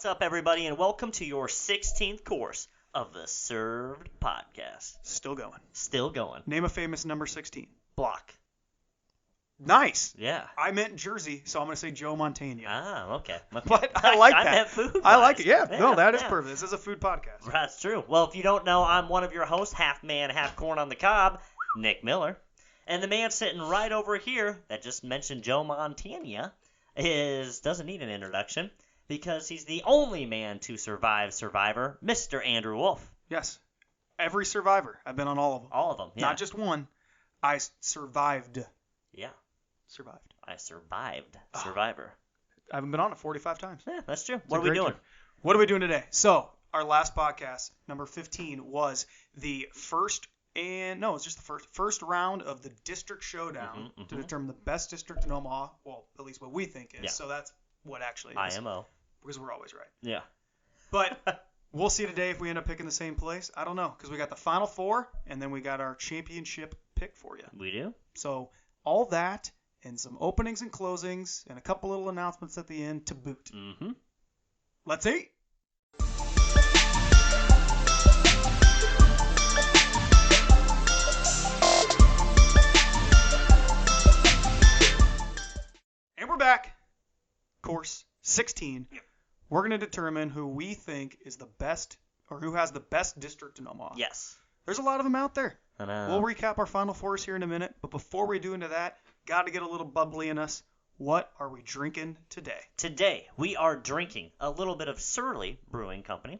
What's up, everybody, and welcome to your 16th course of the Served Podcast. Still going. Still going. Name a famous number 16. Block. Nice. Yeah. I meant Jersey, so I'm going to say Joe Montana. Ah, okay. But I like that. I meant food. I like it. Yeah. No, that is perfect. This is a food podcast. That's true. Well, if you don't know, I'm one of your hosts, half man, half corn on the cob, Nick Miller. And the man sitting right over here that just mentioned Joe Montana doesn't need an introduction because he's the only man to survive Survivor, Mr. Andrew Wolf. Yes. Every Survivor. I've been on all of them. All of them, yeah. Not just one. I survived. Yeah. Survived. I survived Survivor. I haven't been on it 45 times. Yeah, that's true. What are we doing? What are we doing today? So, our last podcast, number 15, was the first round of the District Showdown to determine the best district in Omaha. Well, at least what we think is. Yeah. So that's what actually is. IMO. Because we're always right. Yeah. But we'll see today if we end up picking the same place. I don't know, because we got the Final Four, and then we got our championship pick for you. We do. So all that and some openings and closings and a couple little announcements at the end to boot. Mm-hmm. Let's eat. And we're back. Course 16. Yep. We're going to determine who we think is the best or who has the best district in Omaha. Yes. There's a lot of them out there. I know. We'll recap our Final Fours here in a minute, but before we do into that, got to get a little bubbly in us. What are we drinking today? Today, we are drinking a little bit of Surly Brewing Company,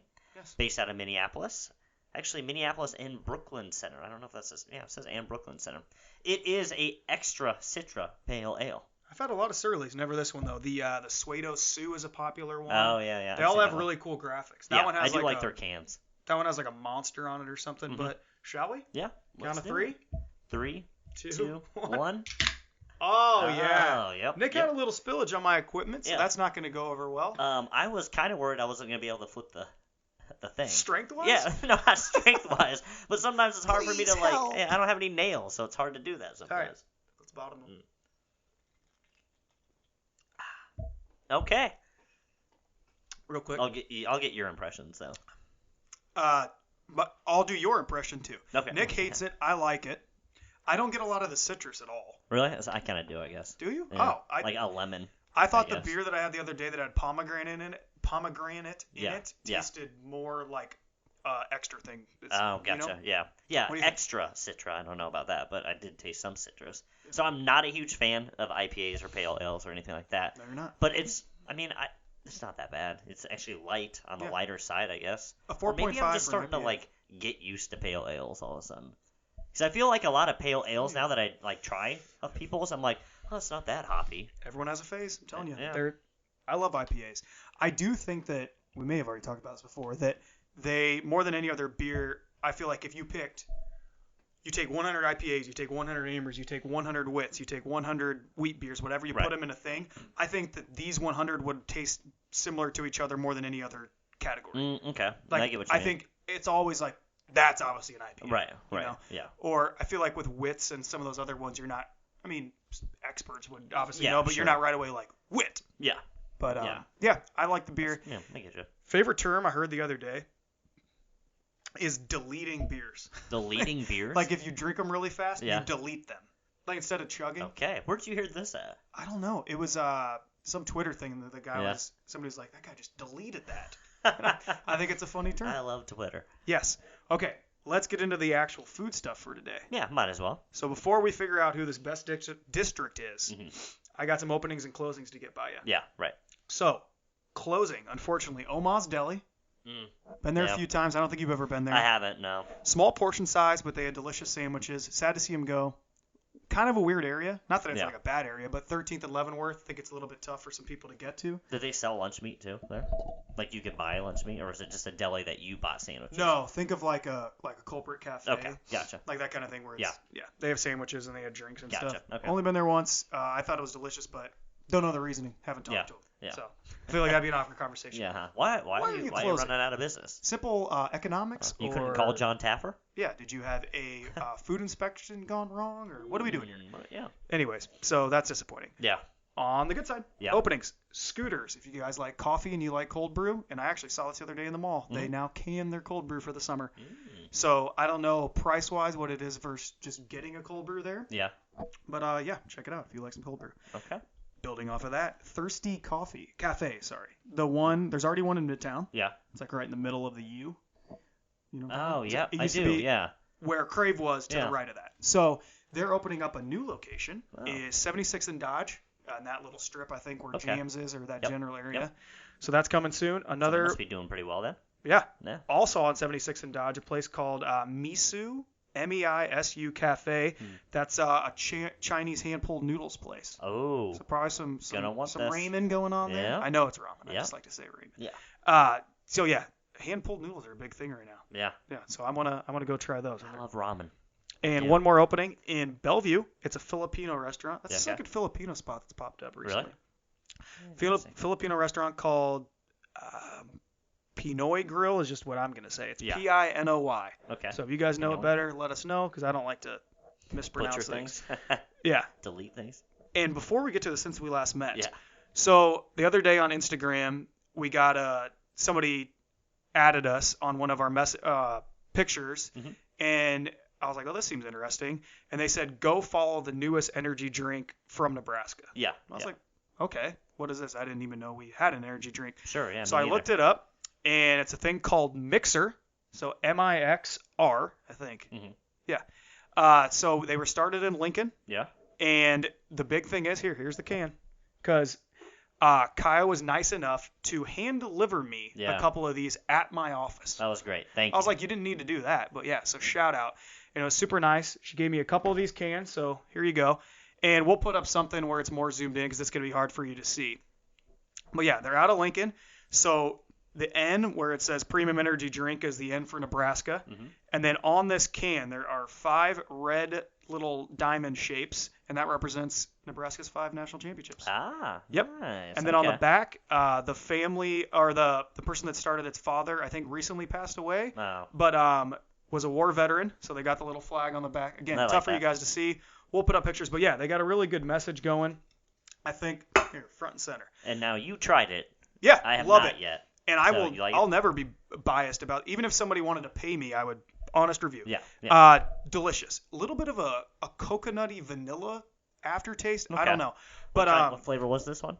based out of Minneapolis. Actually, Minneapolis and Brooklyn Center. I don't know if that says, it says and Brooklyn Center. It is a Extra Citra Pale Ale. I've had a lot of Surly's, never this one though. The Suedo Sioux is a popular one. Oh, yeah. They all have really cool graphics. That one has I do like their cans. That one has like a monster on it or something, but shall we? Yeah. Count of three? 3, 2, 1. Oh, yeah. Yep. Nick had a little spillage on my equipment, so that's not going to go over well. I was kind of worried I wasn't going to be able to flip the thing. Strength-wise? Yeah, no, not strength-wise. But sometimes it's hard for me to, I don't have any nails, so it's hard to do that sometimes. All right. Let's bottom them. Okay. Real quick. I'll get your impressions, though. But I'll do your impression, too. Okay. Nick hates it. I like it. I don't get a lot of the citrus at all. Really? I kind of do, I guess. Do you? Yeah. Oh. Like a lemon. I thought the beer that I had the other day that had pomegranate in it tasted more like extra thing. Oh, gotcha. You know? Yeah. Extra Citra. I don't know about that, but I did taste some citrus. So I'm not a huge fan of IPAs or pale ales or anything like that. No, you're not. But it's not that bad. It's actually light on the lighter side, I guess. A 4.5. Maybe I'm just starting to get used to pale ales all of a sudden. Because I feel like a lot of pale ales now that I try of people's, I'm like, oh, it's not that hoppy. Everyone has a phase. I'm telling you. Yeah. I love IPAs. I do think that we may have already talked about this before, that they, more than any other beer, I feel like if you take 100 IPAs, you take 100 Amers, you take 100 Wits, you take 100 wheat beers, whatever, you put them in a thing, I think that these 100 would taste similar to each other more than any other category. Okay. Like, I get what you mean. I think it's always like, that's obviously an IPA. Right, you know? Yeah. Or I feel like with Wits and some of those other ones, you're not, experts would obviously know, but you're not right away like, Wit. Yeah. But, I like the beer. Yeah, I get you. Favorite term I heard the other day is deleting beers. Deleting beers? Like if you drink them really fast, you delete them. Like instead of chugging. Okay. Where'd you hear this at? I don't know. It was some Twitter thing that the guy somebody was like, that guy just deleted that. I think it's a funny term. I love Twitter. Yes. Okay. Let's get into the actual food stuff for today. Yeah, might as well. So before we figure out who this best district is, I got some openings and closings to get by you. Yeah, right. So, closing. Unfortunately, Omaha's Deli. Been there a few times. I don't think you've ever been there. I haven't, no. Small portion size, but they had delicious sandwiches. Sad to see them go. Kind of a weird area. Not that it's like a bad area, but 13th and Leavenworth, I think it's a little bit tough for some people to get to. Did they sell lunch meat too there? Like you could buy lunch meat, or is it just a deli that you bought sandwiches? No, think of like a Culprit Cafe. Okay, gotcha. Like that kind of thing where it's, they have sandwiches and they have drinks and stuff. Okay. Only been there once. I thought it was delicious, but don't know the reasoning. Haven't talked to them. Yeah. So I feel like that'd be an awkward conversation. Yeah. Huh? Why are you running out of business? Simple economics. You couldn't call John Taffer? Yeah. Did you have a food inspection gone wrong, or what are we doing here? Yeah. Anyways, so that's disappointing. Yeah. on the good side. Yeah. Openings. Scooters. If you guys like coffee and you like cold brew, and I actually saw this the other day in the mall, they now can their cold brew for the summer. So I don't know price-wise what it is versus just getting a cold brew there. Yeah. But yeah, check it out if you like some cold brew. Okay. Building off of that, Thirsty Cafe, sorry. There's already one in Midtown. Yeah. It's like right in the middle of the U. You know? Oh, yeah, It I used do, to be yeah. where Crave was to the right of that. So they're opening up a new location. Wow. Is 76 and Dodge, in that little strip, I think, where Jams is, or that Yep. general area. Yep. So that's coming soon. So Another, they must be doing pretty well then. yeah. Yeah. Also on 76 and Dodge, a place called Misu, Meisu Cafe. That's a Chinese hand-pulled noodles place. Oh. So probably some Gonna want this. ramen going on there. Yeah. I know it's ramen. I Yeah. just like to say ramen. Yeah. So yeah, hand-pulled noodles are a big thing right now. Yeah. Yeah. So I'm gonna go try those. I love ramen. And Yeah. one more opening in Bellevue. It's a Filipino restaurant. That's the Okay. second Filipino spot that's popped up recently. Really? Filipino restaurant called Pinoy Grill is just what I'm gonna say. It's Yeah. Pinoy. Okay. So if you guys know it Pinoy. better, let us know because I don't like to Butcher mispronounce things. things. Yeah. Delete things. And before we get to the since we last met, Yeah. so the other day on Instagram, we got somebody added us on one of our pictures, and I was like, oh, this seems interesting. And they said, go follow the newest energy drink from Nebraska. Yeah. I was like, okay, what is this? I didn't even know we had an energy drink. Sure, yeah. So I looked it up, and it's a thing called MIXR. So MIXR, I think. Yeah. So they were started in Lincoln. Yeah. And the big thing is here's the can. Because Kyle was nice enough to hand deliver me a couple of these at my office. That was great. Thank you. I was like, you didn't need to do that. But yeah, so shout out. And it was super nice. She gave me a couple of these cans. So here you go. And we'll put up something where it's more zoomed in because it's going to be hard for you to see. But yeah, they're out of Lincoln. So the N where it says premium energy drink is the N for Nebraska. And then on this can, there are 5 red little diamond shapes. And that represents Nebraska's 5 national championships. Ah. Yep. Nice. And then on the back, the family or the person that started its father, I think recently passed away. Oh. But was a war veteran, so they got the little flag on the back. Again, I tough like for you that. guys to see. We'll put up pictures, but yeah, they got a really good message going. I think here, front and center. And now you tried it. Yeah, I have love not it. yet. And So you like it? I'll never be biased about. Even if somebody wanted to pay me, I would honest review. Yeah. Delicious. A little bit of a coconutty vanilla aftertaste. Okay. I don't know, but What flavor was this one?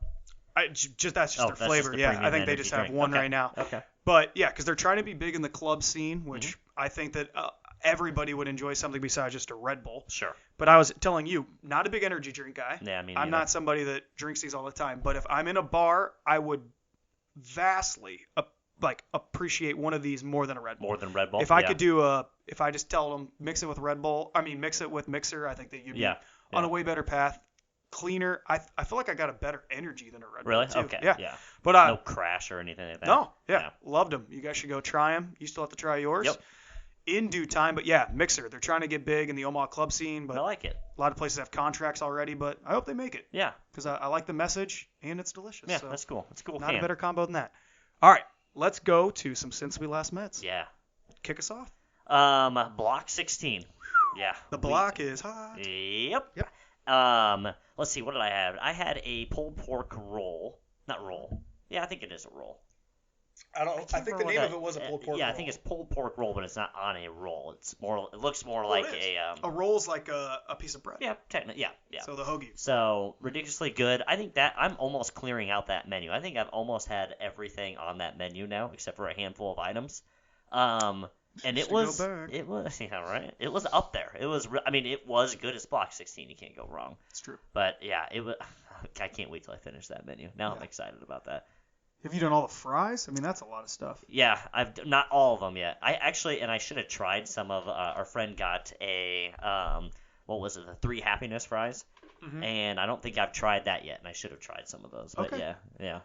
that's just their that's flavor. just the Yeah, I premium think they energy just have drink. one Okay. right now. Okay. But yeah, because they're trying to be big in the club scene, which I think that everybody would enjoy something besides just a Red Bull. Sure. But I was telling you, not a big energy drink guy. Yeah, I mean, I'm not somebody that drinks these all the time. But if I'm in a bar, I would vastly appreciate one of these more than a Red Bull. More than Red Bull. If I could do if I just tell them mix it with Red Bull, mix it with MIXR, I think that you'd be on a way better path. Cleaner. I feel like I got a better energy than a Red Bull. Really? Too. Okay. Yeah. Yeah. But No crash or anything like that. no. Yeah. Loved them. You guys should go try them. You still have to try yours. Yep. In due time. But yeah, MIXR. They're trying to get big in the Omaha club scene, but I like it. a lot of places have contracts already. But I hope they make it Yeah. because I like the message and it's delicious. Yeah, so that's cool. That's a cool. not can. a better combo than that. All right, let's go to some since we last met. Yeah. Kick us off. Block 16. Yeah. The block is hot. Yep. Let's see. What did I have? I had a pulled pork roll. Not roll. Yeah, I think it is a roll. I think the name of it was a pulled pork. Yeah, roll. I think it's pulled pork roll, but it's not on a roll. It's more. It looks more like a roll's like a piece of bread. Yeah, technically. Yeah. So the hoagie. So ridiculously good. I think that I'm almost clearing out that menu. I think I've almost had everything on that menu now, except for a handful of items. And it was yeah, right. It was up there. It was. It was good as block 16. You can't go wrong. It's true. But yeah, it was. I can't wait till I finish that menu. Now I'm excited about that. Have you done all the fries? That's a lot of stuff. Yeah, I've not all of them yet. I should have tried some of. Our friend got a what was it? The 3 happiness fries, and I don't think I've tried that yet. And I should have tried some of those. But Okay. yeah.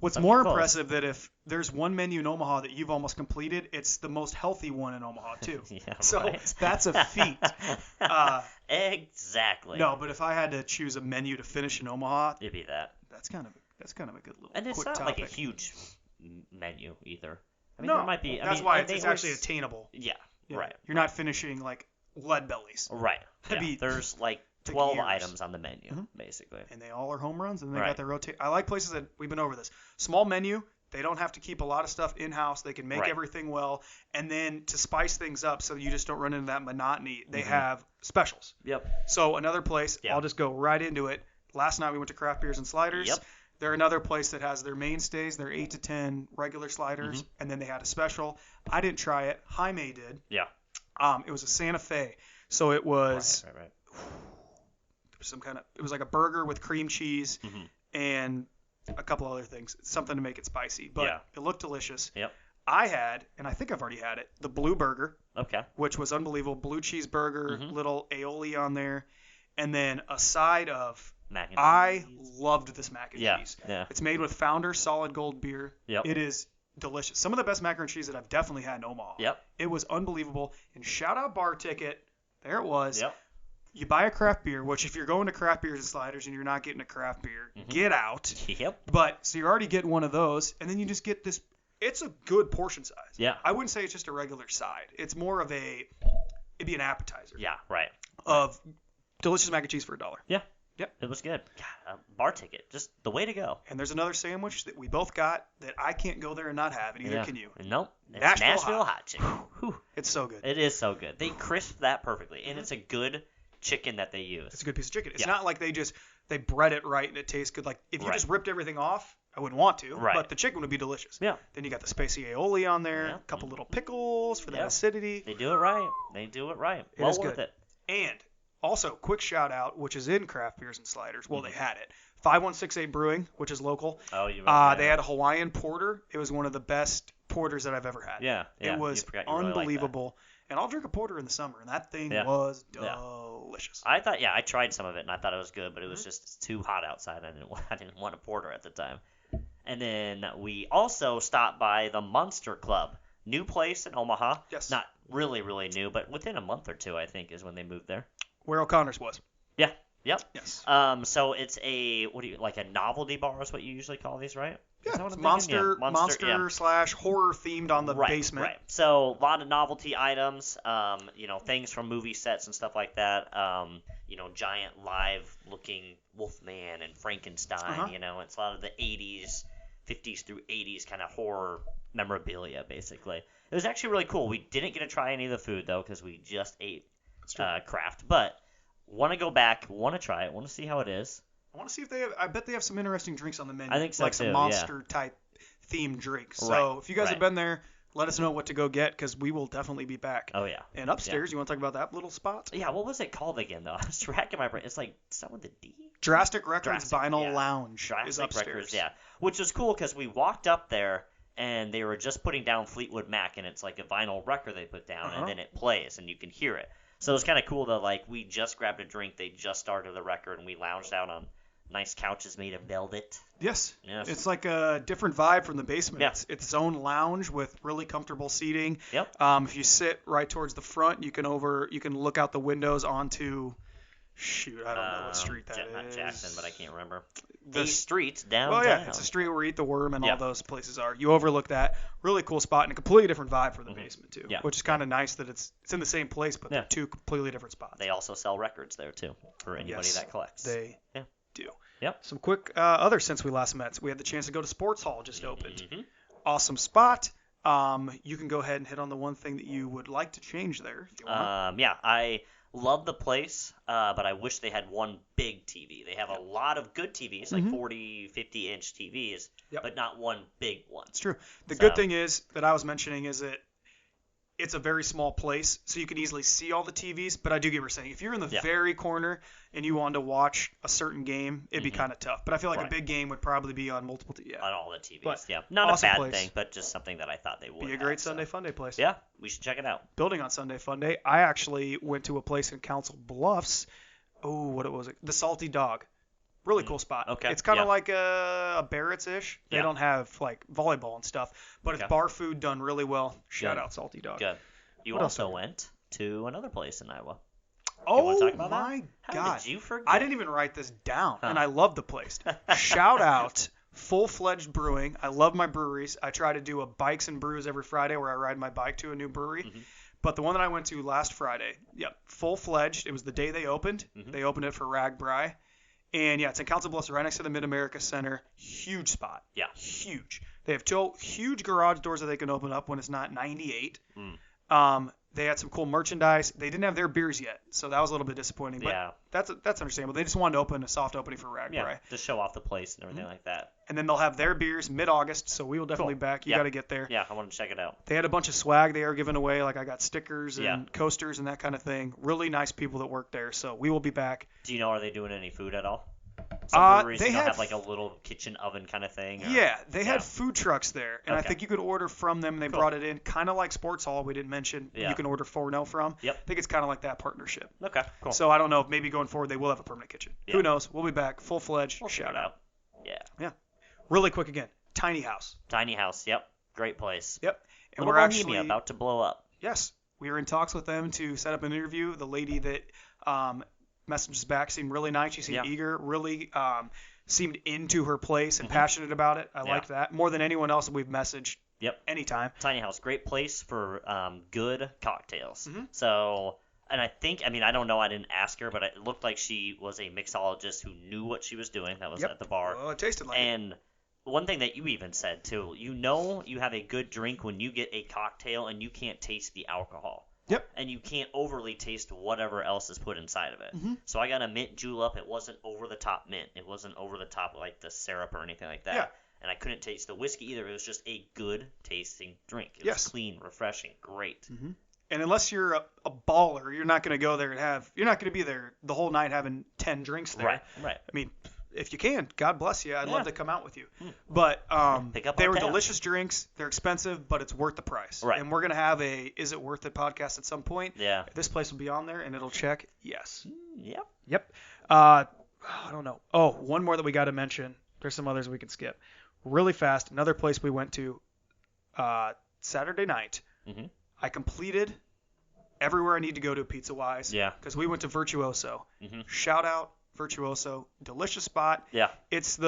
What's more impressive that if there's one menu in Omaha that you've almost completed, it's the most healthy one in Omaha too. Yeah, so right. that's a feat. Exactly. No, but if I had to choose a menu to finish in Omaha, It'd be that. that's kind of a good little And it's quick not topic. like a huge menu either. No, there might be. that's why it's actually attainable. Yeah. Yeah. Right. You're not finishing like lead bellies. Right. That'd Yeah. be- There's like 12 years. items on the menu, basically. And they all are home runs, and they Right. got their rotate. I like places that we've been over this. Small menu. They don't have to keep a lot of stuff in-house. They can make Right. everything well. And then to spice things up so you just don't run into that monotony, they have specials. Yep. So another place, Yeah. I'll just go right into it. Last night we went to Craft Beers and Sliders. Yep. They're another place that has their mainstays, their 8 to 10 regular sliders, and then they had a special. I didn't try it. Jaime did. Yeah. It was a Santa Fe. So it was Right. it was like a burger with cream cheese Mhm. and a couple other things, something to make it spicy, but Yeah. it looked delicious. Yep. I had, and I think I've already had it, the blue burger, Okay. which was unbelievable. Blue cheeseburger, Mhm. little aioli on there, and then a side of, Mac and I cheese. loved this mac and Yeah. cheese. Yeah. It's made with Founder Solid Gold beer. Yep. It is delicious. Some of the best macaroni and cheese that I've definitely had in Omaha. Yep. It was unbelievable. And shout out Bar Ticket. There it was. Yep. You buy a craft beer, which if you're going to Craft Beers and Sliders and you're not getting a craft beer, get out. Yep. But so you're already getting one of those, and then you just get this. It's a good portion size. Yeah. I wouldn't say it's just a regular side. It's more of it'd be an appetizer Yeah. Right. of delicious mac and cheese for $1. Yeah. Yep. It was good. God, Bar Ticket, just the way to go. And there's another sandwich that we both got that I can't go there and not have, and neither can you. Nope. It's Nashville Nashville hot. hot chicken. Whew. It's so good. It is so good. They crisp that perfectly, and it's a good chicken that they use. It's a good piece of chicken. It's Yeah. not like they bread it right and it tastes good. Like if you Right. just ripped everything off, I wouldn't want to. Right. But the chicken would be delicious. Yeah. Then you got the spicy aioli on there, Yeah. a couple little pickles for the Yeah. acidity. They do it right. They do it right. It Well is worth good. it. And also, quick shout out, which is in Craft Beers and Sliders. Well, they had it. 5168 Brewing, which is local. Oh, you. They had a Hawaiian porter. It was one of the best porters that I've ever had. Yeah. It was you forgot you really liked that. unbelievable. And I'll drink a porter in the summer, and that thing Yeah. was Yeah. delicious. I tried some of it and I thought it was good, but it was just too hot outside. I didn't want a porter at the time. And then we also stopped by the Monster Club, new place in Omaha. Yes. Not really, really new, but within a month or two, I think, is when they moved there. Where O'Connor's was. Yeah. Yep. Yes. So it's like a novelty bar is what you usually call these, right? Is that Yeah, what it's I'm thinking? Yeah, monster yeah. slash horror themed on the Right, basement. Right. So a lot of novelty items, things from movie sets and stuff like that. Giant live looking Wolfman and Frankenstein. It's a lot of the 80s, 50s through 80s kind of horror memorabilia, basically. It was actually really cool. We didn't get to try any of the food though because we just ate craft, but want to go back, want to try it, want to see how it is. I want to see if they have. I bet they have some interesting drinks on the menu. I think so like some too, monster type themed drinks. So Right, if you guys right. have been there, let us know what to go get because we will definitely be back. Oh yeah. And upstairs, you want to talk about that little spot? Yeah, what was it called again though? I was racking my brain. It's like something with a D. Drastic Records Drastic, Vinyl yeah. Lounge is Drastic upstairs. Records, yeah. Which was cool because we walked up there and they were just putting down Fleetwood Mac and it's like a vinyl record they put down and then it plays and you can hear it. So it was kind of cool that like we just grabbed a drink, they just started the record and we lounged out on nice couches made of velvet. Yes. Yes. It's like a different vibe from the basement. Yeah. It's its own lounge with really comfortable seating. Yep. If you sit right towards the front, you can look out the windows onto. Shoot, I don't know what street that is. Not Jackson, but I can't remember. The A street downtown. Well, yeah, it's a street where Eat the Worm and Yeah. all those places are. You overlook that. Really cool spot and a completely different vibe for the basement too. Yeah. Which is kind of nice that it's in the same place, but Yeah. they're two completely different spots. They also sell records there too for anybody Yes, that collects. They Yeah. do. Yep. Some quick other since we last met. So we had the chance to go to Sports Hall just opened. Mm-hmm. Awesome spot. You can go ahead and hit on the one thing that you would like to change there. If you want. Yeah, I love the place, but I wish they had one big TV. They have a lot of good TVs, like 40, 50-inch TVs, but not one big one. It's true. The So- good thing is that I was mentioning is that it's a very small place, so you can easily see all the TVs. But I do get what you're saying. If you're in the very corner and you wanted to watch a certain game, it'd be kind of tough. But I feel like a Right. big game would probably be on multiple TVs. On all the TVs, But yeah. Not awesome a bad place. thing, but just something that I thought they would Be a have, great so. Sunday Funday place. Yeah, we should check it out. Building on Sunday Funday, I actually went to a place in Council Bluffs. Oh, what was it? The Salty Dog. Really cool spot. Okay, It's kind of yeah. like a Barrett's-ish. They Yeah. don't have like volleyball and stuff, but Okay. it's bar food done really well. Shout Good. out Salty Dog. Good. You What else also are there? went to another place in Iowa. Oh wanna talk about that? my How God. did you forget? I didn't even write this down, Huh. and I love the place. Shout out Full-Fledged Brewing. I love my breweries. I try to do a Bikes and Brews every Friday where I ride my bike to a new brewery. But the one that I went to last Friday, full-fledged. It was the day they opened. Mhm. They opened it for Ragbri. And, it's in Council Bluffs, right next to the Mid-America Center. Huge spot. Yeah. Huge. They have two huge garage doors that they can open up when it's not 98. They had some cool merchandise. They didn't have their beers yet, so that was a little bit disappointing. But that's understandable. They just wanted to open a soft opening for Ragbri. Yeah, to show off the place and everything like that. And then they'll have their beers mid-August, so we will definitely back. You got to get there. Yeah, I want to check it out. They had a bunch of swag they are giving away. Like I got stickers and coasters and that kind of thing. Really nice people that work there, so we will be back. Do you know, are they doing any food at all? Some breweries they have like a little kitchen oven kind of thing. Or, yeah, they had food trucks there, and I think you could order from them. They Cool. brought it in, kind of like Sports Hall. We didn't mention you can order 4-0 from. Yep. I think it's kind of like that partnership. Okay, cool. So I don't know if maybe going forward they will have a permanent kitchen. Yeah. Who knows? We'll be back full-fledged. We'll Shout figure it out. Yeah. Really quick again. Tiny house. Tiny house. Yep. Great place. Yep. And Little we're Bohemia actually about to blow up. Yes, we are in talks with them to set up an interview. The lady that messaged us back seemed really nice. She seemed eager, really seemed into her place and passionate about it. I liked that more than anyone else that we've messaged. Yep. Anytime. Tiny house, great place for good cocktails. Mhm. So, and I don't know, I didn't ask her, but it looked like she was a mixologist who knew what she was doing. That was at the bar. Well, it tasted like it. And one thing that you even said too, you have a good drink when you get a cocktail and you can't taste the alcohol. Yep. And you can't overly taste whatever else is put inside of it. Mhm. So I got a mint julep. It wasn't over the top mint. It wasn't over the top like the syrup or anything like that. Yeah. And I couldn't taste the whiskey either. It was just a good tasting drink. It Yes. was clean, refreshing, great. And unless you're a baller, you're not going to go there and you're not going to be there the whole night having 10 drinks there. Right. I mean, if you can, God bless you. I'd love to come out with you. But Pick up they our were tab. delicious drinks. They're expensive, but it's worth the price. Right. And we're going to have a Is It Worth It podcast at some point. Yeah. This place will be on there, and it'll check yes. Yep. Yep. I don't know. Oh, one more that we got to mention. There's some others we can skip. Really fast, another place we went to Saturday night. Mhm. I completed everywhere I need to go to pizza-wise. Yeah. Because we went to Virtuoso. Mhm. Shout out Virtuoso. Delicious spot. Yeah. It's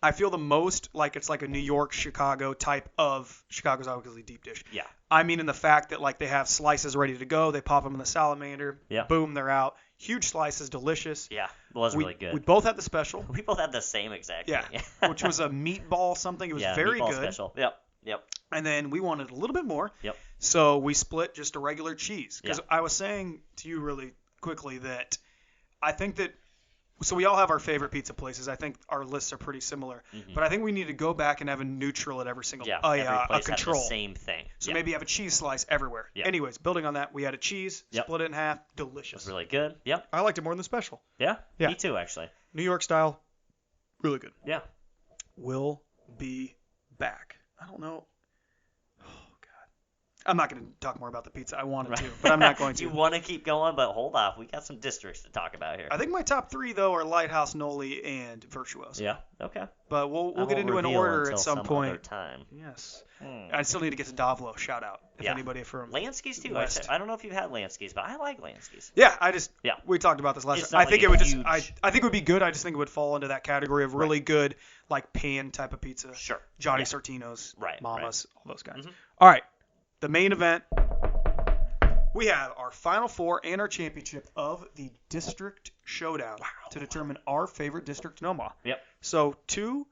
I feel the most like it's like a New York, Chicago type of Chicago's obviously deep dish. Yeah. I mean in the fact that like they have slices ready to go. They pop them in the salamander. Yeah. Boom, they're out. Huge slices, delicious. Yeah. It was really good. We both had the special. We both had the same exact Yeah. thing. Which was a meatball something. It was yeah, very meatball good. Special. Yep. And then we wanted a little bit more. Yep. So we split just a regular cheese. Because Yeah. I was saying to you really quickly that I think that so we all have our favorite pizza places. I think our lists are pretty similar. Mhm. But I think we need to go back and have a neutral at every single Every a place had control. the same thing. So Yeah. maybe have a cheese slice everywhere. Yeah. Anyways, building on that, we had a cheese, Yep. split it in half, It delicious. was really good. Yep. I liked it more than the special. Yeah. Yeah. Me too, actually. New York style, really good. Yeah. Will be back. I don't know. Oh God, I'm not going to talk more about the pizza. I wanted to, but I'm not going to. You want to keep going, but hold off. We got some districts to talk about here. I think my top three though are Lighthouse, Noli, and Virtuoso. Yeah. Okay. But we'll I get won't into an reveal order until at some other point. time. Yes. Hmm. I still need to get to Davlo. Shout out if Yeah. anybody from. Lansky's too. West. I don't know if you've had Lansky's, but I like Lansky's. Yeah, Yeah. we talked about this last It's time. I not think like it would a just huge- I think it would be good. I just think it would fall into that category of really good like pan type of pizza. Sure. Johnny Yeah. Sartino's, Right, Mama's, all those guys. Mhm. All right, the main event. We have our Final Four and our championship of the District Showdown to determine our favorite district in Omaha. Yep. So to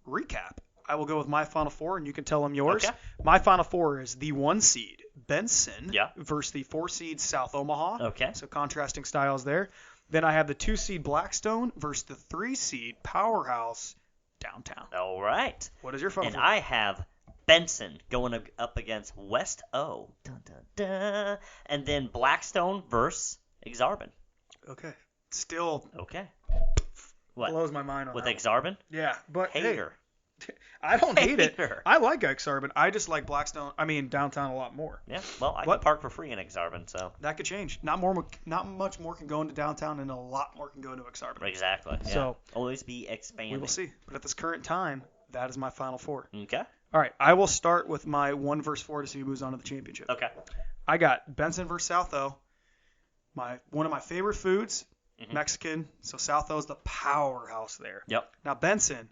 recap, I will go with my Final Four, and you can tell them yours. Okay. My Final Four is the 1 seed Benson Yeah. versus the 4 seed South Omaha. Okay. So contrasting styles there. Then I have the 2 seed Blackstone versus the 3 seed Powerhouse Downtown. All right. What is your Final And Four? I have Benson going up against West O. Dun, dun, dun. And then Blackstone versus Exarban. Okay. Still Okay. What? blows my mind on With that one. Exarban? Yeah, but Hater. hey, I don't hate it. Hater. I like Exarban. I just like Downtown a lot more. Yeah. Well, I What? can park for free in Exarban, so. That could change. Not much more can go into downtown, and a lot more can go into Exarban. Exactly. Yeah. So- always be expanding. We will see. But at this current time, that is my Final Four. Okay. All right, I will start with my 1 versus 4 to see who moves on to the championship. Okay. I got Benson versus South O. One of my favorite foods, Mhm. Mexican. So South O's the powerhouse there. Yep. Now Benson,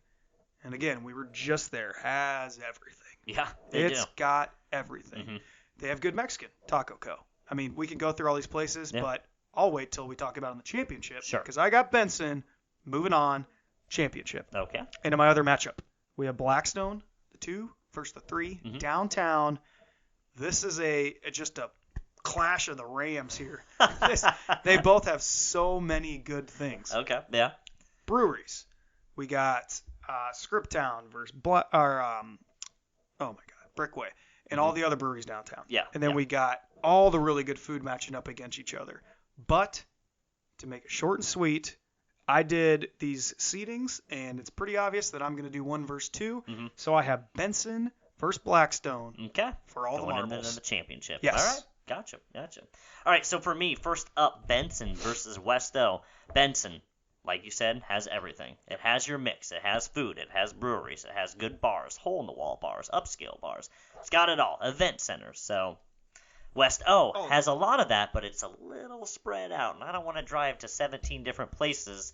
and again we were just there, has everything. Yeah. It's got everything. Mhm. they have good Mexican, Taco Co. I mean, we can go through all these places, Yeah. but I'll wait till we talk about it in the championship. Sure. Because I got Benson. Moving on, championship. Okay. And in my other matchup, we have Blackstone, the 2 versus the 3, Mhm. downtown. This is just a clash of the Rams here. They both have so many good things. Okay. Yeah. Breweries. We got Scriptown versus Brickway, and all the other breweries downtown. Yeah. And then yeah. we got all the really good food matching up against each other. But to make it short and sweet, I did these seedings, and it's pretty obvious that I'm going to do 1 versus 2. Mm-hmm. So I have Benson versus Blackstone Okay. for all Going the into marbles. the championship. Yes. All right. Gotcha. All right. So for me, first up, Benson versus Westo. Benson, like you said, has everything. It has your mix. It has food. It has breweries. It has good bars, hole-in-the-wall bars, upscale bars. It's got it all. Event centers. So Westo has a lot of that, but it's a little spread out, and I don't want to drive to 17 different places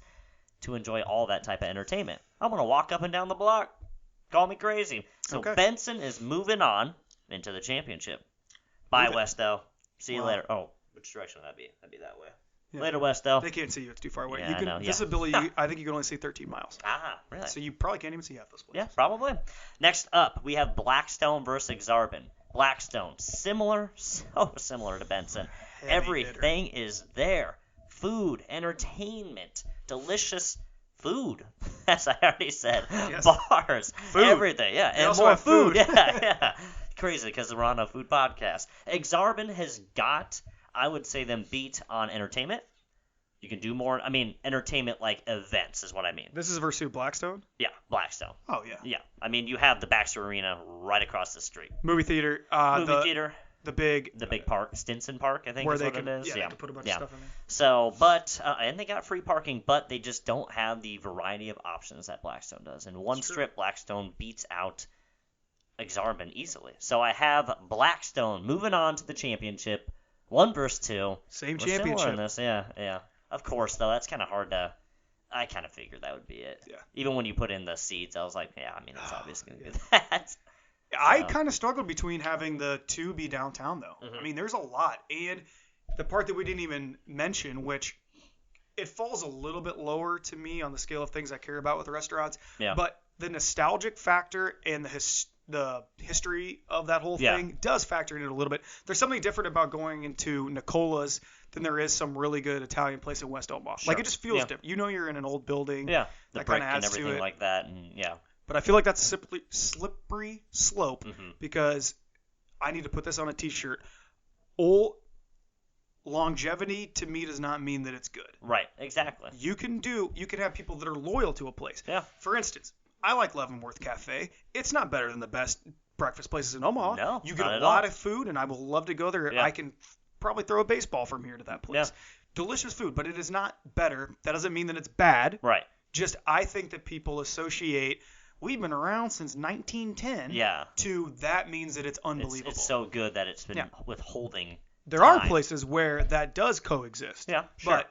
to enjoy all that type of entertainment. I'm going to walk up and down the block. Call me crazy. So Okay. Benson is moving on into the championship. Bye, Move it. Westo. See you Wow. later. Oh, which direction would that be? That'd be that way. Yeah. Later, Westo. They can't see you. It's too far away. Yeah, You I can know, yeah. visibility. I think you can only see 13 miles. Ah, really? So you probably can't even see half those places. Yeah, probably. Next up, we have Blackstone versus Exarban. Blackstone, so similar to Benson. Heavy Everything is there. Food, entertainment, delicious food, as I already said. Yes. Bars, Food. everything. Yeah, They and also more have food. food. Yeah. Crazy because we're on a food podcast. Exarban has got, I would say, them beat on entertainment. You can do more. I mean, entertainment like events is what I mean. This is versus who, Blackstone? Yeah, Blackstone. Oh, yeah. Yeah, I mean, you have the Baxter Arena right across the street. Movie theater. Movie theater, The big. the big park, Stinson Park, I think where is they what can, it is. yeah, they can put a bunch of stuff in there. So, but and they got free parking, but they just don't have the variety of options that Blackstone does. In one That's true. strip, Blackstone beats out Exarban easily. So I have Blackstone moving on to the championship, 1 versus 2. Same We're similar championship. in this, yeah. Of course, though, that's kind of hard to. I kind of figured that would be it. Yeah. Even when you put in the seeds, I was like, yeah, I mean, it's obvious going to yeah. be that. I kind of struggled between having the 2 be downtown, though. Mhm. I mean, there's a lot. And the part that we didn't even mention, which it falls a little bit lower to me on the scale of things I care about with restaurants. Yeah. But the nostalgic factor and the history of that whole thing does factor in it a little bit. There's something different about going into Nicola's than there is some really good Italian place in West Omaha. Sure. Like, it just feels Yeah. different. You know you're in an old building. Yeah, the That brick kinda and adds to everything it. like that, and yeah. But I feel like that's a slippery slope Mhm. because I need to put this on a T-shirt. Old longevity to me does not mean that it's good. Right, exactly. You can have people that are loyal to a place. Yeah. For instance, I like Leavenworth Cafe. It's not better than the best breakfast places in Omaha. No, you get not a at lot all. of food, and I will love to go there. Yeah. I can probably throw a baseball from here to that place. Yeah. Delicious food, but it is not better. That doesn't mean that it's bad. Right. Just I think that people associate we've been around since 1910 Yeah. to that means that it's unbelievable. It's so good that it's been Yeah. withholding. There are time. places where that does coexist. Yeah, sure. But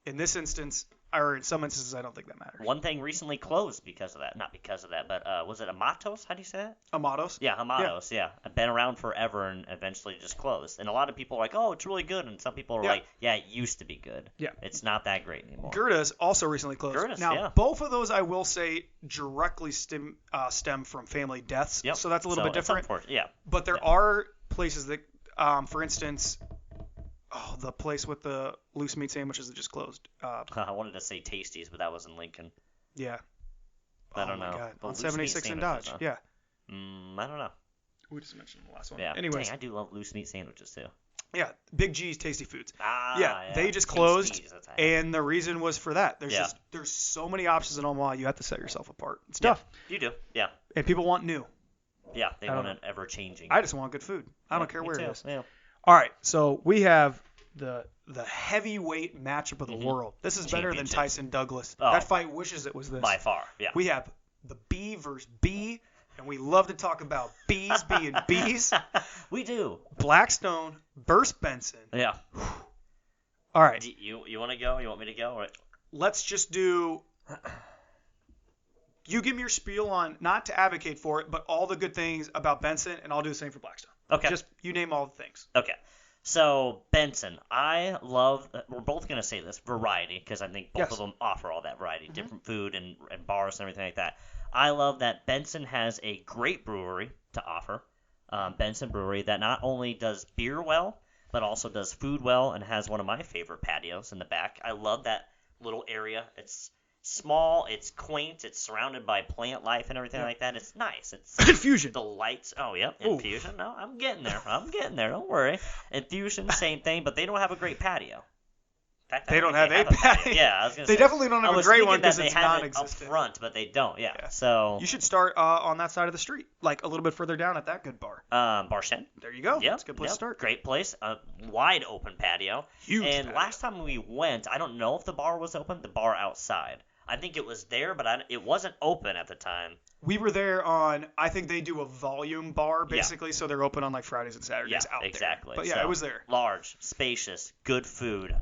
in this instance, or in some instances, I don't think that matters. One thing recently closed because of that. Not because of that, but was it Amatos? How do you say that? Amados. Yeah, Amatos. Yeah. I've been around forever and eventually just closed. And a lot of people are like, oh, it's really good. And some people are Yeah. like, yeah, it used to be good. Yeah. It's not that great anymore. Gerda's also recently closed. Gerda's, now, yeah. both of those, I will say, directly stem from family deaths. Yep. So that's a little bit it's different. unfortunate. Yeah. But there are places that, for instance, the place with the loose meat sandwiches that just closed. I wanted to say Tasties, but that was in Lincoln. Yeah. I don't my know. God. The On loose 76 meat in sandwiches, Dodge. huh? Yeah. I don't know. We just mentioned the last one. Yeah. Anyways, Dang, I do love loose meat sandwiches too. yeah, Big G's Tasty Foods. Ah, Yeah, they just closed, Tasties, that's right. and the reason was for that. Yeah. There's so many options in Omaha, you have to set yourself apart. It's Yeah, tough, you do. Yeah. and people want new. Yeah, they I don't want it ever changing. I just want good food. I don't Yeah, care me where too. it is. Yeah. All right, so we have the heavyweight matchup of the Mhm. world. This is better than Championship. Tyson Douglas. Oh. That fight wishes it was this. By far. Yeah. We have the B versus B, and we love to talk about B's being B's. We do. Blackstone versus Benson. Yeah. All right, You want to go? You want me to go? Or... let's just do. You give me your spiel on, not to advocate for it, but all the good things about Benson, and I'll do the same for Blackstone. Okay. Just you name all the things. Okay. So, Benson, I love, we're both going to say this, variety, because I think both Yes. of them offer all that variety, Mhm. different food and bars and everything like that. I love that Benson has a great brewery to offer, Benson Brewery, that not only does beer well, but also does food well and has one of my favorite patios in the back. I love that little area. It's small, it's quaint, it's surrounded by plant life and everything Yeah. like that. It's nice. It's Infusion. the lights. Oh, yep. Ooh. Infusion. No, I'm getting there. Don't worry. Infusion, same thing, but they don't have a great patio. In fact, I They don't have a patio. Yeah, I was gonna They say. definitely don't I have a was great thinking one because that it's they have it up non-existent. front, but they don't. Yeah. Yeah. So. You should start on that side of the street, like a little bit further down at that good bar. Barshen. There you go. Yep. That's a good place to start. Great place. Wide open patio. Huge. And patio. last time we went, I don't know if the bar was open. The bar outside. I think it was there, but it wasn't open at the time. We were there on, I think they do a volume bar, basically, so they're open on like Fridays and Saturdays out exactly. there. But yeah, So, it was there. Large, spacious, good food.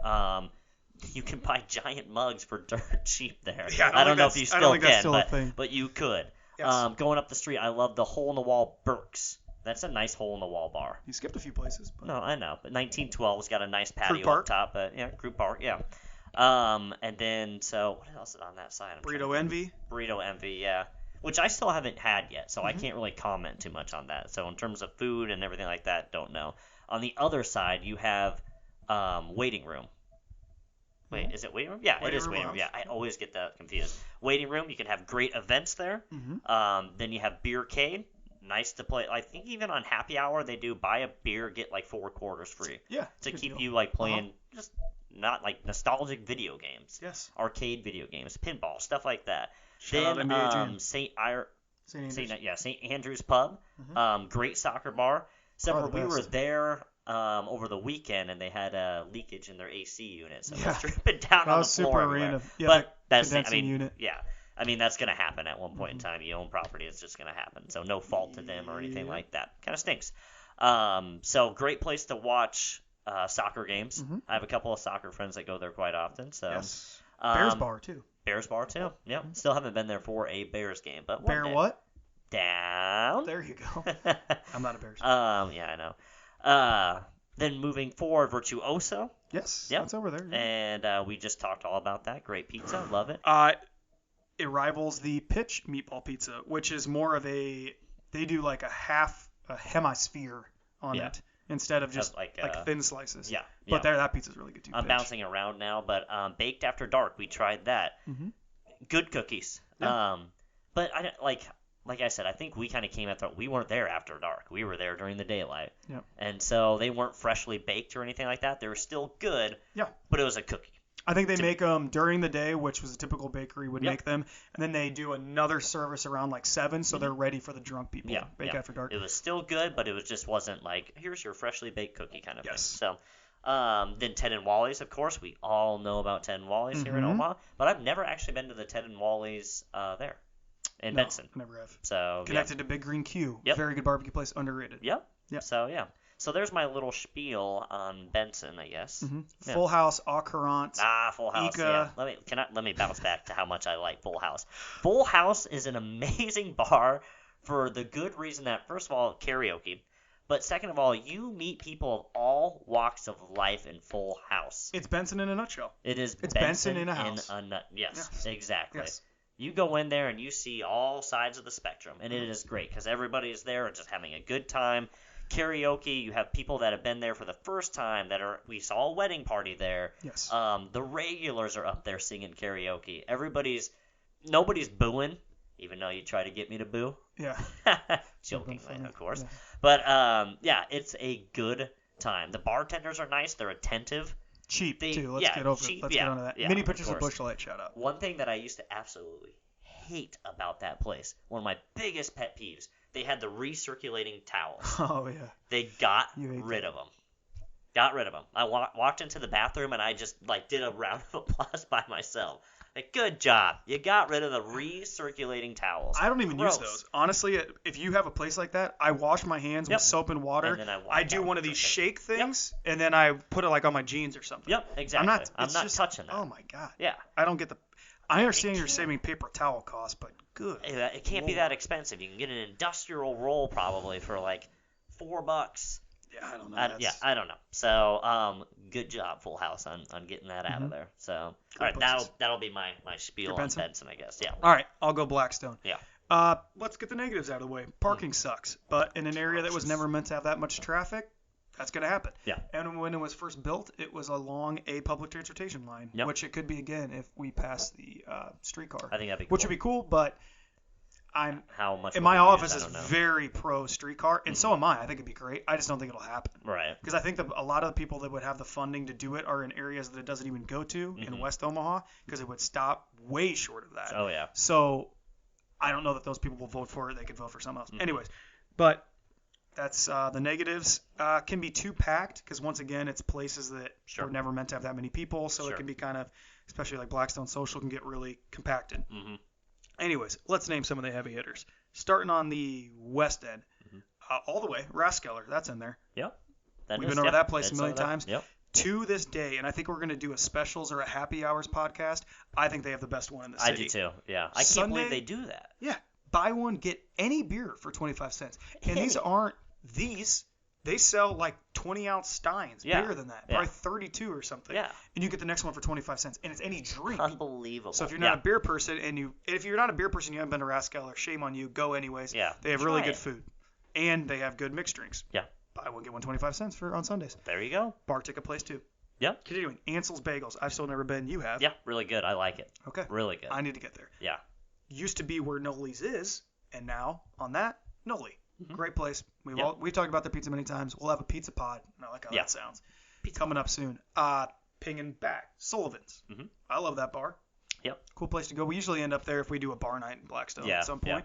You can buy giant mugs for dirt cheap there. Yeah, I don't know if you still that's can, still a thing. but you could. Yes. Going up the street, I love the Hole in the Wall Burks. That's a nice hole in the wall bar. You skipped a few places. But... No, I know, but 1912's got a nice patio Fruit Park. up top. But yeah, Group Park, yeah. And then so what else is on that side? Burrito Envy. Burrito Envy, yeah. Which I still haven't had yet, so I can't really comment too much on that. So in terms of food and everything like that, don't know. On the other side, you have waiting room. Wait, is it waiting room? Yeah, it is waiting room. Yeah, I always get that confused. Waiting room, you can have great events there. Then you have Beercade. Nice to play. I think even on happy hour they do buy a beer, get like 4 quarters free. Yeah. To keep deal. you like playing just not like nostalgic video games. Yes. Arcade video games, pinball, stuff like that. Shout out NBA Jam. St. St. Andrews Pub. Great soccer bar. Except for the we were best. there over the weekend and they had a leakage in their AC unit, so it Yeah. was dripping down That on the was floor super everywhere. random. Yeah, But that's condensing unit. yeah. I mean, that's going to happen at one point in time. You own property, it's just going to happen. So no fault to them or anything like that. Kind of stinks. So great place to watch soccer games. I have a couple of soccer friends that go there quite often. So Yes. Bears bar too. Bears bar too. Yep. Still haven't been there for a Bears game, but one Bear day. what? Down. There you go. I'm not a Bears. Yeah, I know. Then moving forward, Virtuoso. Yes. Yep. That's over there. Yeah. And we just talked all about that. Great pizza. Love it. It rivals the pitch meatball pizza, which is more of they do like a hemisphere on it instead of just like thin slices. Yeah. But that pizza's really good too. I'm bouncing around now, but Baked After Dark, we tried that. Good cookies. Yeah. But I like I said, I think we kind of came we weren't there after dark. We were there during the daylight. Yep. And so they weren't freshly baked or anything like that. They were still good. Yeah. But it was a cookie. I think they make them during the day, which was a typical bakery would make them, and then they do another service around like 7, so they're ready for the drunk people. Yeah. Bake After Dark. It was still good, but it wasn't like, here's your freshly baked cookie kind of thing. Yes. So then Ted and Wally's, of course. We all know about Ted and Wally's here in Omaha, but I've never actually been to the Ted and Wally's there in Benson. Never have. So Connected to Big Green Q. Yep. Very good barbecue place, underrated. Yep. Yep. So yeah. So there's my little spiel on Benson, I guess. Yeah. Full House, Au Courant. Full House. Ica. Yeah. Let me bounce back to how much I like Full House. Full House is an amazing bar for the good reason that, first of all, karaoke, but second of all, you meet people of all walks of life in Full House. It's Benson in a nutshell. It's Benson in a house. Yes, exactly. Yes. You go in there and you see all sides of the spectrum, and it is great because everybody is there and just having a good time. Karaoke, you have people that have been there for the first time we saw a wedding party there. Yes. The regulars are up there singing karaoke. Nobody's booing, even though you try to get me to boo. Yeah. Jokingly, of course. Yeah. But it's a good time. The bartenders are nice. They're attentive. Cheap too. Let's get onto that. Yeah, Mini Pictures of course. Bush Light, shout out. One thing that I used to absolutely hate about that place, one of my biggest pet peeves, they had the recirculating towels. Oh yeah. They got rid of them. I walked into the bathroom and I just did a round of applause by myself. Good job. You got rid of the recirculating towels. I don't even use those. Honestly, if you have a place like that, I wash my hands with soap and water. And then I do one of these shake things, and then I put it on my jeans or something. Yep, exactly. I'm not touching that. Oh my god. Yeah. I don't get I understand you're saving paper towel costs, but good. It can't be that expensive. You can get an industrial roll probably for $4. Yeah, I don't know. I don't know. So, good job, Full House, on getting that out of there. So, all right, that'll be my spiel on Benson, I guess. Yeah. All right, I'll go Blackstone. Yeah. Let's get the negatives out of the way. Parking sucks, but in an area that was never meant to have that much traffic, that's going to happen. Yeah. And when it was first built, it was along a public transportation line, which it could be again if we pass the streetcar. I think that'd be cool. Which would be cool, but how much in my office is very pro streetcar, and so am I. I think it'd be great. I just don't think it'll happen. Right. Because I think that a lot of the people that would have the funding to do it are in areas that it doesn't even go to in West Omaha, because it would stop way short of that. Oh, yeah. So I don't know that those people will vote for it. They could vote for something else. Anyways, but that's the negatives. Can be too packed because, once again, it's places that were never meant to have that many people. So it can be kind of, especially like Blackstone Social, can get really compacted. Anyways, let's name some of the heavy hitters. Starting on the west end, all the way, Raskeller, that's in there. Yep. We've been over that place a million times. Yep. To this day, and I think we're going to do a specials or a happy hours podcast, I think they have the best one in the city. I do too, yeah. I can't believe they do that. Yeah. Buy one, get any beer for 25 cents. And these aren't these. They sell like 20-ounce steins, bigger than that, probably 32 or something. Yeah. And you get the next one for 25 cents, and it's any drink. Unbelievable. So if you're not a beer person, if you're not a beer person, you haven't been to Raskeller, shame on you. Go anyways. Yeah. They have really good food, and they have good mixed drinks. Yeah. Buy one, get one, 25 cents for on Sundays. There you go. Bar ticket place too. Yeah. Continuing, Ansel's Bagels. I've still never been. You have. Yeah, really good. I like it. Okay. Really good. I need to get there. Yeah. Used to be where Noli's is, and now on that, Noli. Great place. We've talked about their pizza many times. We'll have a pizza pod. I like how that sounds. Pizza coming up soon. Pinging back. Sullivan's. I love that bar. Yep. Cool place to go. We usually end up there if we do a bar night in Blackstone at some point.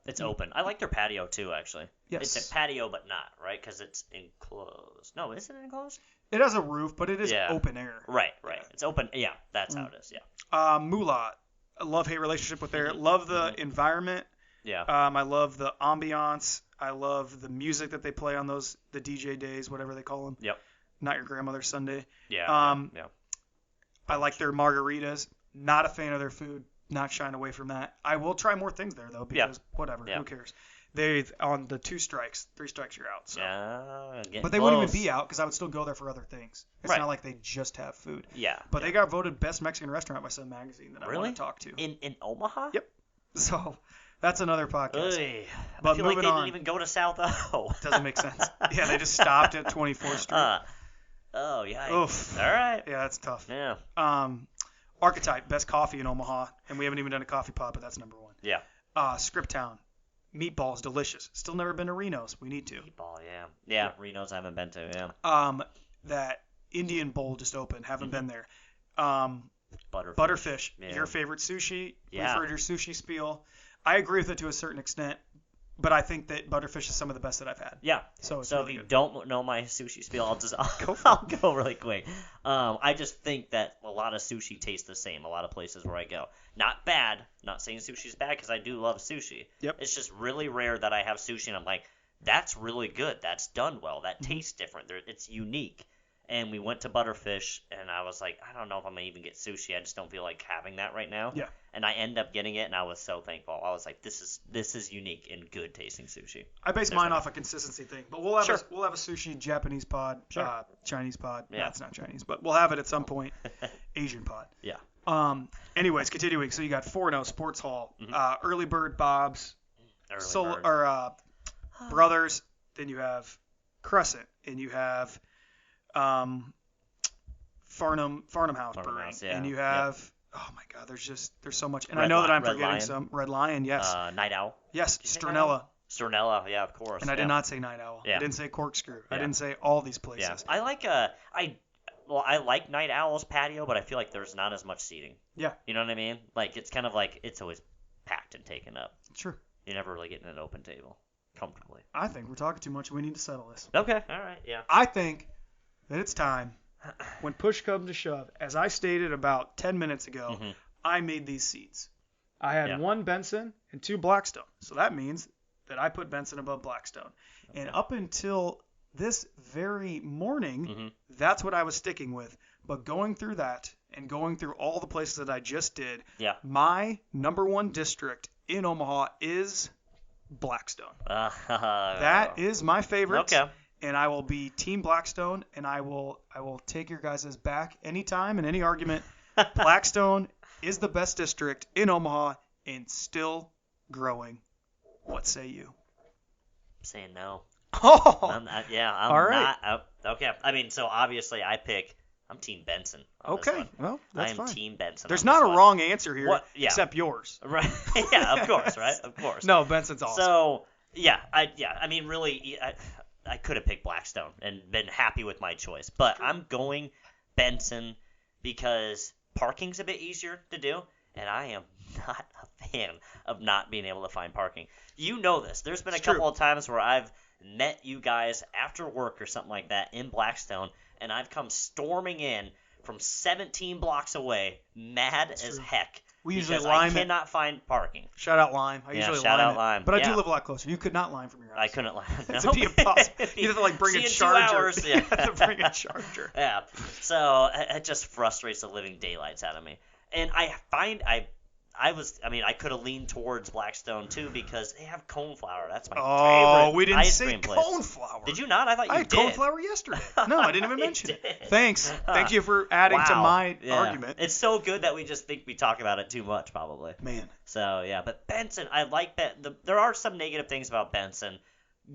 It's open. I like their patio too, actually. Yes. It's a patio, but not, right? Because it's enclosed. No, is it enclosed? It has a roof, but it is open air. Right. Yeah. It's open. Yeah, that's how it is. Yeah. Moolah. I love-hate relationship with there. Love the environment. Yeah. I love the ambiance. I love the music that they play on the DJ days, whatever they call them. Yep. Not Your Grandmother's Sunday. Yeah. I like their margaritas. Not a fan of their food. Not shying away from that. I will try more things there though, because whatever, who cares? They on the 3 strikes you're out. So. But they wouldn't even be out because I would still go there for other things. It's not like they just have food. Yeah. But they got voted best Mexican restaurant by some magazine that I want to talk to. In Omaha? Yep. So that's another podcast. Oy. But I feel like they didn't even go to South O. Doesn't make sense. Yeah, they just stopped at 24th Street. Oh, yeah. Oof. All right. Yeah, that's tough. Yeah. Archetype, best coffee in Omaha, and we haven't even done a coffee pot, but that's number 1. Yeah. Scriptown, meatballs, delicious. Still never been to Reno's. We need to. Meatball, yeah. Yeah, Reno's I haven't been to, yeah. That Indian Bowl just opened. Haven't been there. Butterfish. Yeah. Your favorite sushi. Yeah. We've heard your sushi spiel. I agree with it to a certain extent, but I think that Butterfish is some of the best that I've had. Yeah. So if you don't know my sushi spiel, I'll go go really quick. I just think that a lot of sushi tastes the same. A lot of places where I go. Not bad. Not saying sushi's bad because I do love sushi. Yep. It's just really rare that I have sushi and I'm like, that's really good. That's done well. That tastes different. It's unique. And we went to Butterfish, and I was like, I don't know if I'm going to even get sushi. I just don't feel like having that right now. Yeah. And I end up getting it, and I was so thankful. I was like, this is unique and good tasting sushi. I base mine off a consistency thing. But we'll have a sushi Japanese pod, Chinese pod. Yeah. No, it's not Chinese, but we'll have it at some point. Asian pod. Yeah. Anyways, continuing. So you got 4-0 Sports Hall, Early Bird Bob's, Brothers. Then you have Crescent, and you have Farnham House Brewing, and you have oh my God, there's so much, and I know that I'm forgetting some. Red Lion, yes. Night Owl. Yes, Stronella. Stronella, yeah, of course. And I did not say Night Owl. Yeah. I didn't say Corkscrew. Yeah. I didn't say all these places. Yeah. I like Night Owl's patio, but I feel like there's not as much seating. Yeah. You know what I mean? Like it's kind of like it's always packed and taken up. Sure. You never really get in an open table comfortably. I think we're talking too much. We need to settle this. Okay. All right. Yeah. I think that it's time, when push comes to shove, as I stated about 10 minutes ago, I made these seats. I had 1 Benson and 2 Blackstone. So that means that I put Benson above Blackstone. Okay. And up until this very morning, that's what I was sticking with. But going through that and going through all the places that I just did, my number 1 district in Omaha is Blackstone. That That is my favorite. Okay. And I will be Team Blackstone, and I will take your guys' back anytime in any argument. Blackstone is the best district in Omaha and still growing. What say you? I'm saying no. Oh, I'm all right. not. Okay. I mean, so obviously I'm Team Benson on this Okay. one. Well, that's I am fine. Team Benson. There's on not this a one. wrong answer here, What? Yeah. except yours. Right. Yeah, of course, right? Of course. No, Benson's awesome. So, I mean, really, I could have picked Blackstone and been happy with my choice, but I'm going Benson because parking's a bit easier to do, and I am not a fan of not being able to find parking. You know this. There's been a couple of times where I've met you guys after work or something like that in Blackstone, and I've come storming in from 17 blocks away, mad as heck. We usually because lime I cannot find parking. Shout out Lime. I usually shout out it. Lime. But I Yeah. do live a lot closer. You could not Lime from your house. I couldn't lie. It's be impossible. You have to like bring See a you in 2 charger. hours. Yeah. You have to bring a charger. Yeah. So it just frustrates the living daylights out of me. And I find I could have leaned towards Blackstone too because they have coneflower. That's my favorite we didn't ice say cream place. coneflower. Did you not? I thought you I had did. coneflower yesterday. No, I didn't even You mention it. did. Thanks. Thank you for adding to Wow. my Yeah. argument. It's so good that we just think we talk about it too much, probably. Man. So yeah, but Benson, I like that. There are some negative things about Benson.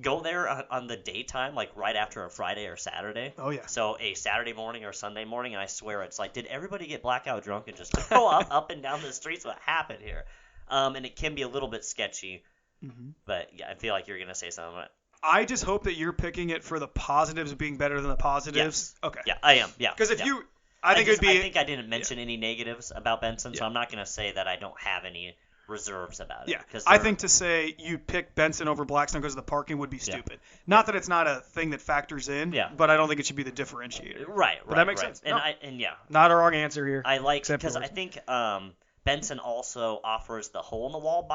Go there on the daytime, like right after a Friday or Saturday. Oh, yeah. So a Saturday morning or Sunday morning, and I swear it's like, did everybody get blackout drunk and just go up and down the streets? What happened here? And it can be a little bit sketchy. Mm-hmm. But yeah, I feel like you're gonna say something. I just hope that you're picking it for the positives being better than the positives. Yes. Okay. Yeah, I am. Yeah. Because if yeah. you, I think it would be. I think I didn't mention any negatives about Benson, so I'm not gonna say that I don't have any reserves about it. Yeah, I think to say you pick Benson over Blackstone because of the parking would be stupid. Not that it's not a thing that factors in, but I don't think it should be the differentiator. Right. But that makes sense. And no. Not a wrong answer here. I like because I think Benson also offers the hole in the wall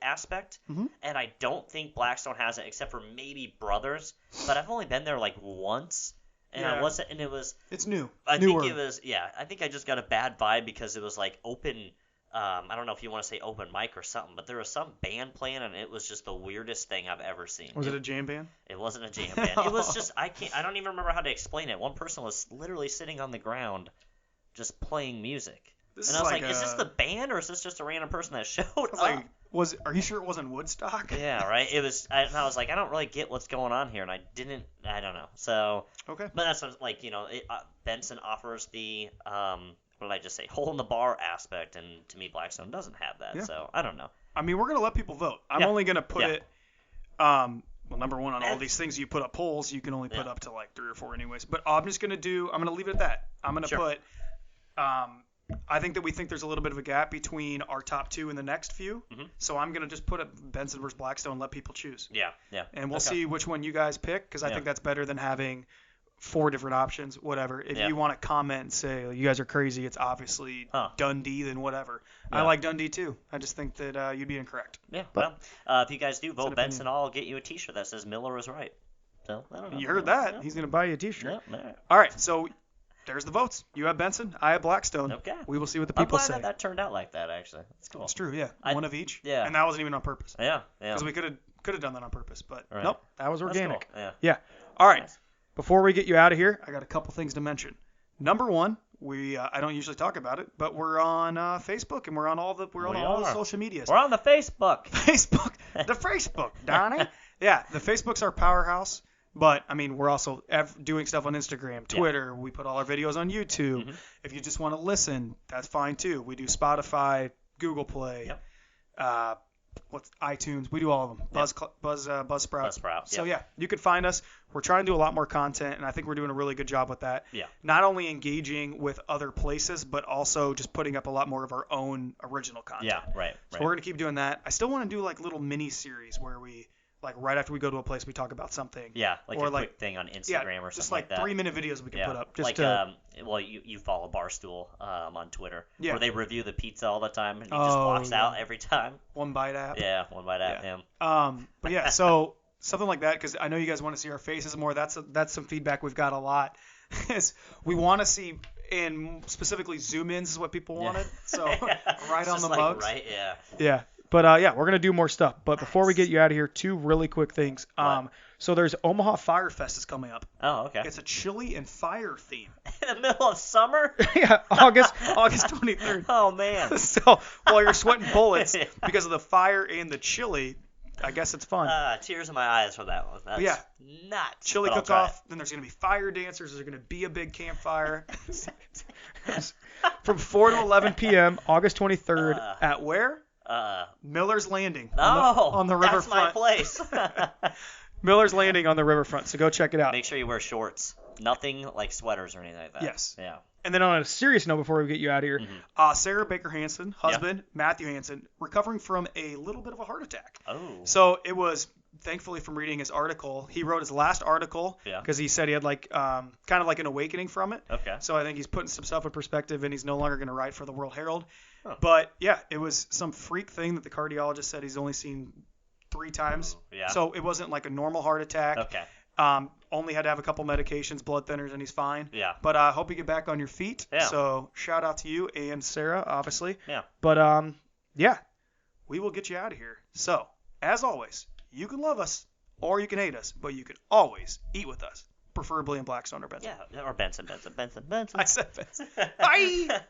aspect, and I don't think Blackstone has it except for maybe Brothers. But I've only been there like once. And I wasn't, and it was. It's new. I think it was, I think I just got a bad vibe because it was like open. I don't know if you want to say open mic or something, but there was some band playing, and it was just the weirdest thing I've ever seen. Was it a jam band? It wasn't a jam band. It was just I don't even remember how to explain it. One person was literally sitting on the ground, just playing music, and I was like, is this the band or is this just a random person that showed up? Like, are you sure it wasn't Woodstock? Yeah, right. It was, and I was like, I don't really get what's going on here, and I don't know. So okay, but that's like Benson offers the what did I just say? Hole in the bar aspect, and to me, Blackstone doesn't have that. Yeah. So I don't know. I mean, we're gonna let people vote. I'm only gonna put it. Well, number one, on all these things you put up polls, you can only put up to like 3 or 4 anyways. But I'm gonna leave it at that. I'm gonna put. I think that we think there's a little bit of a gap between our top 2 and the next few. Mm-hmm. So I'm gonna just put up Benson versus Blackstone, and let people choose. Yeah. And we'll see which one you guys pick, because I think that's better than having 4 different options, whatever. If you want to comment and say, you guys are crazy, it's obviously Dundee, then whatever. I like Dundee too. I just think that you'd be incorrect. Yeah, well, if you guys do vote Benson, I'll get you a t-shirt that says Miller is right. So, I don't know. You heard that. He's going to buy you a t-shirt. Yeah, all right, so there's the votes. You have Benson, I have Blackstone. Okay. We will see what the people say. I'm glad that turned out like that, actually. That's cool. It's true, yeah. One of each. Yeah. And that wasn't even on purpose. Yeah. Because we could have done that on purpose, but right. Nope, that was organic. Cool. Yeah. All right. Nice. Before we get you out of here, I got a couple things to mention. Number one, I don't usually talk about it, but we're on Facebook and we're on all the social medias. We're on the Facebook. The Facebook, Donnie. Yeah, the Facebook's our powerhouse, but I mean we're also doing stuff on Instagram, Twitter. Yeah. We put all our videos on YouTube. Mm-hmm. If you just want to listen, that's fine too. We do Spotify, Google Play. Yep. iTunes, we do all of them. Buzzsprout. Buzzsprout. So you can find us. We're trying to do a lot more content, and I think we're doing a really good job with that. Yeah. Not only engaging with other places, but also just putting up a lot more of our own original content. Yeah, right. So we're gonna keep doing that. I still want to do like little mini series where we right after we go to a place, we talk about something. Yeah, like a quick thing on Instagram or something just like that. 3-minute videos we can put up. Just you follow Barstool on Twitter, where they review the pizza all the time, and he just walks out every time. One Bite app. Yeah, One Bite app. Him. But yeah, so something like that, because I know you guys want to see our faces more. That's some feedback we've got a lot. Is we want to see, and specifically zoom ins is what people wanted. So right on the mugs. Right. Yeah. Yeah. But yeah, we're gonna do more stuff. But before we get you out of here, 2 really quick things. So there's Omaha Fire Fest is coming up. Oh, okay. It's a chili and fire theme. In the middle of summer? Yeah, August 23rd. Oh, man. So while you're sweating bullets because of the fire and the chili, I guess it's fun. Tears in my eyes for that one. That's yeah. nuts. Chili cook-off. Then there's gonna be fire dancers. There's gonna be a big campfire. From 4 to 11 p.m. August 23rd at where? Miller's Landing on the riverfront. That's my place. Miller's Landing on the riverfront. So go check it out. Make sure you wear shorts. Nothing like sweaters or anything like that. Yes. Yeah. And then on a serious note, before we get you out of here, Sarah Baker Hansen, husband, Matthew Hansen, recovering from a little bit of a heart attack. Oh. So it was, thankfully from reading his article, he wrote his last article because he said he had like kind of like an awakening from it. Okay. So I think he's putting some stuff in perspective and he's no longer going to write for the World Herald. Huh. But yeah, it was some freak thing that the cardiologist said he's only seen 3 times. Yeah. So it wasn't like a normal heart attack. Okay. Only had to have a couple medications, blood thinners, and he's fine. Yeah. But I hope you get back on your feet. Yeah. So shout out to you and Sarah, obviously. Yeah. But yeah, we will get you out of here. So as always, you can love us or you can hate us, but you can always eat with us, preferably in Blackstone or Benson. Yeah, or Benson. I said Benson. Bye.